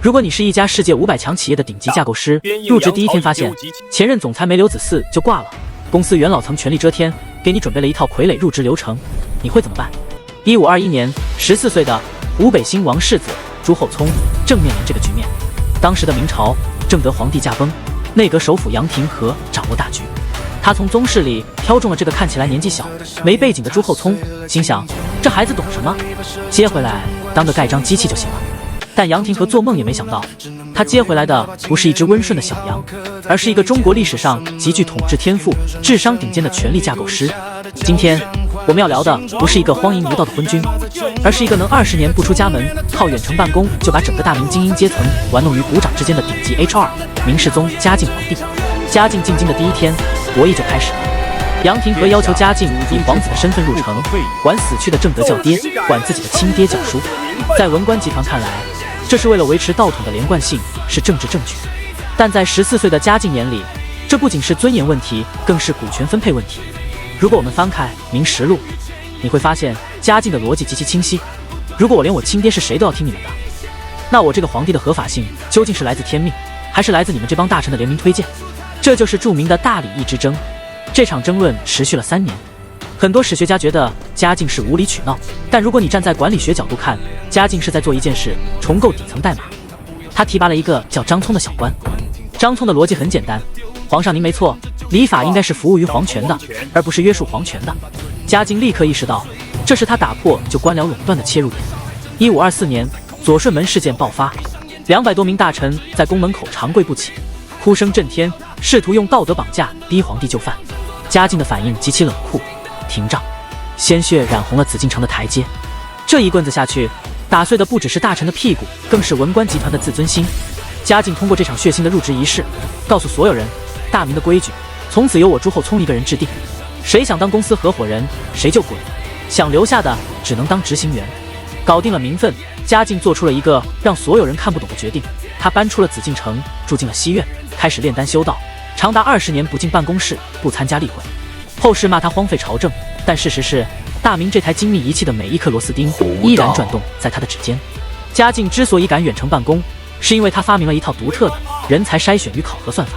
如果你是一家世界500强企业的顶级架构师，入职第一天发现前任总裁没留子嗣就挂了，公司元老层权力遮天，给你准备了一套傀儡入职流程，你会怎么办？1521年，14岁的吴北兴王世子朱厚熜正面临这个局面。当时的明朝正德皇帝驾崩，内阁首辅杨廷和掌握大局。他从宗室里挑中了这个看起来年纪小、没背景的朱厚熜，心想这孩子懂什么，接回来当个盖章机器就行了。但杨廷和做梦也没想到，他接回来的不是一只温顺的小羊，而是一个中国历史上极具统治天赋、智商顶尖的权力架构师。今天我们要聊的不是一个荒淫无道的昏君，而是一个能20年不出家门，靠远程办公就把整个大明精英阶层玩弄于股掌之间的顶级 HR 明世宗嘉靖皇帝。嘉靖进京的第一天，博弈就开始了。杨廷和要求嘉靖以皇子的身份入城，管死去的正德叫爹，管自己的亲爹叫叔。在文官集团看来，这是为了维持道统的连贯性，是政治正确。但在14岁的嘉靖眼里，这不仅是尊严问题，更是股权分配问题。如果我们翻开《明实录》，你会发现嘉靖的逻辑极其清晰。如果我连我亲爹是谁都要听你们的，那我这个皇帝的合法性究竟是来自天命，还是来自你们这帮大臣的联名推荐？这就是著名的大礼义之争。这场争论持续了3年，很多史学家觉得嘉靖是无理取闹，但如果你站在管理学角度看，嘉靖是在做一件事，重构底层代码。他提拔了一个叫张聪的小官。张聪的逻辑很简单，皇上您没错，礼法应该是服务于皇权的，而不是约束皇权的。嘉靖立刻意识到，这是他打破旧官僚垄断的切入点。1524年，左顺门事件爆发，200多名大臣在宫门口长跪不起，哭声震天，试图用道德绑架逼皇帝就范。嘉靖的反应极其冷酷，停杖，鲜血染红了紫禁城的台阶。这一棍子下去，打碎的不只是大臣的屁股，更是文官集团的自尊心。嘉靖通过这场血腥的入职仪式，告诉所有人，大明的规矩从此由我朱厚熜一个人制定，谁想当公司合伙人谁就滚，想留下的只能当执行员。搞定了名分，嘉靖做出了一个让所有人看不懂的决定，他搬出了紫禁城，住进了西院，开始炼丹修道，长达20年不进办公室，不参加例会。后世骂他荒废朝政，但事实是大明这台精密仪器的每一颗螺丝钉依然转动在他的指尖。嘉靖之所以敢远程办公，是因为他发明了一套独特的人才筛选与考核算法。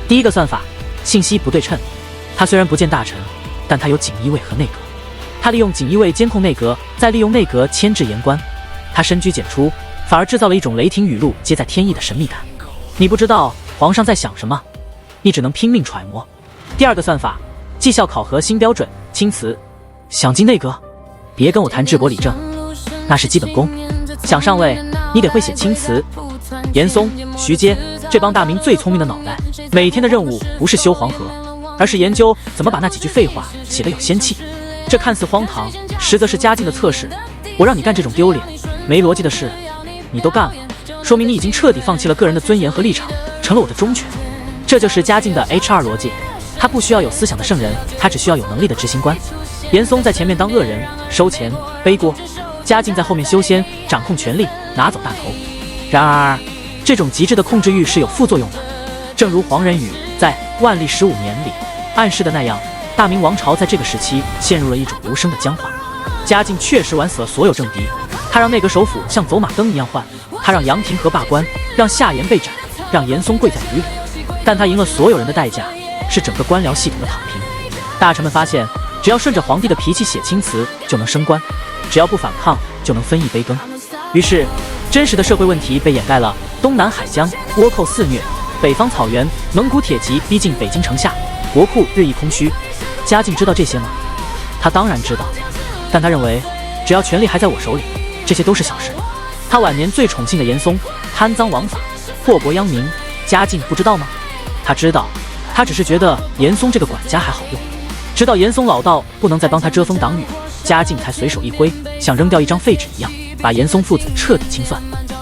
第一个算法，信息不对称。他虽然不见大臣，但他有锦衣卫和内阁，他利用锦衣卫监控内阁，再利用内阁牵制言官。他深居简出，反而制造了一种雷霆雨露皆在天意的神秘感。你不知道皇上在想什么，你只能拼命揣摩。第二个算法，绩效考核新标准，青瓷。想进内阁，别跟我谈治国理政，那是基本功。想上位，你得会写青词。严嵩、徐阶这帮大明最聪明的脑袋，每天的任务不是修黄河，而是研究怎么把那几句废话写得有仙气。这看似荒唐，实则是嘉靖的测试。我让你干这种丢脸、没逻辑的事，你都干了，说明你已经彻底放弃了个人的尊严和立场，成了我的忠犬。这就是嘉靖的 HR 逻辑，他不需要有思想的圣人，他只需要有能力的执行官。严嵩在前面当恶人，收钱背锅，嘉靖在后面修仙，掌控权力，拿走大头。然而这种极致的控制欲是有副作用的，正如黄仁宇在《万历15年》里暗示的那样，大明王朝在这个时期陷入了一种无声的僵化。嘉靖确实玩死了所有政敌，他让内阁首辅像走马灯一样换，他让杨廷和罢官，让夏言被斩，让严嵩跪在雨里。但他赢了所有人的代价是整个官僚系统的躺平。大臣们发现，只要顺着皇帝的脾气写青词就能升官，只要不反抗就能分一杯羹。于是真实的社会问题被掩盖了，东南海疆倭寇肆虐，北方草原蒙古铁骑逼近北京城下，国库日益空虚。嘉靖知道这些吗？他当然知道，但他认为只要权力还在我手里，这些都是小事。他晚年最宠幸的严嵩贪赃枉法，祸国殃民，嘉靖不知道吗？他知道，他只是觉得严嵩这个管家还好用。直到严嵩老到不能再帮他遮风挡雨，嘉靖才随手一挥，像扔掉一张废纸一样，把严嵩父子彻底清算。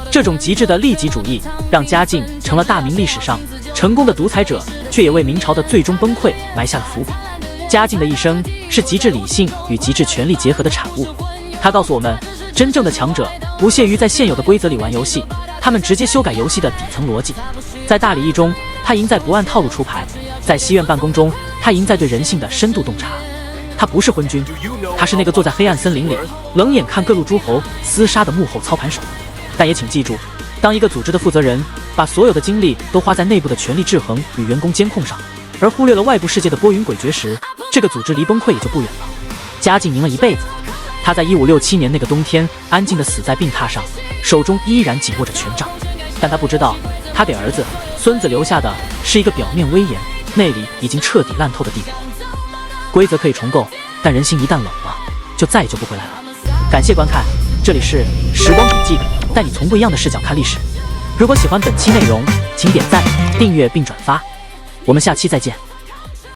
这种极致的利己主义，让嘉靖成了大明历史上成功的独裁者，却也为明朝的最终崩溃埋下了伏笔。嘉靖的一生是极致理性与极致权力结合的产物。他告诉我们，真正的强者不屑于在现有的规则里玩游戏，他们直接修改游戏的底层逻辑。在大礼义中，他赢在不按套路出牌；在西院办公中，他赢在对人性的深度洞察。他不是昏君，他是那个坐在黑暗森林里冷眼看各路诸侯厮杀的幕后操盘手。但也请记住，当一个组织的负责人把所有的精力都花在内部的权力制衡与员工监控上，而忽略了外部世界的拨云诡谲时，这个组织离崩溃也就不远了。嘉靖拧了一辈子，他在1567年那个冬天安静地死在病榻上，手中依然紧握着权杖。但他不知道，他给儿子、孙子留下的是一个表面威严，内里已经彻底烂透的帝国。规则可以重构，但人心一旦冷了，就再也救不回来了。感谢观看，这里是时光笔记，带你从不一样的视角看历史。如果喜欢本期内容，请点赞、订阅并转发。我们下期再见。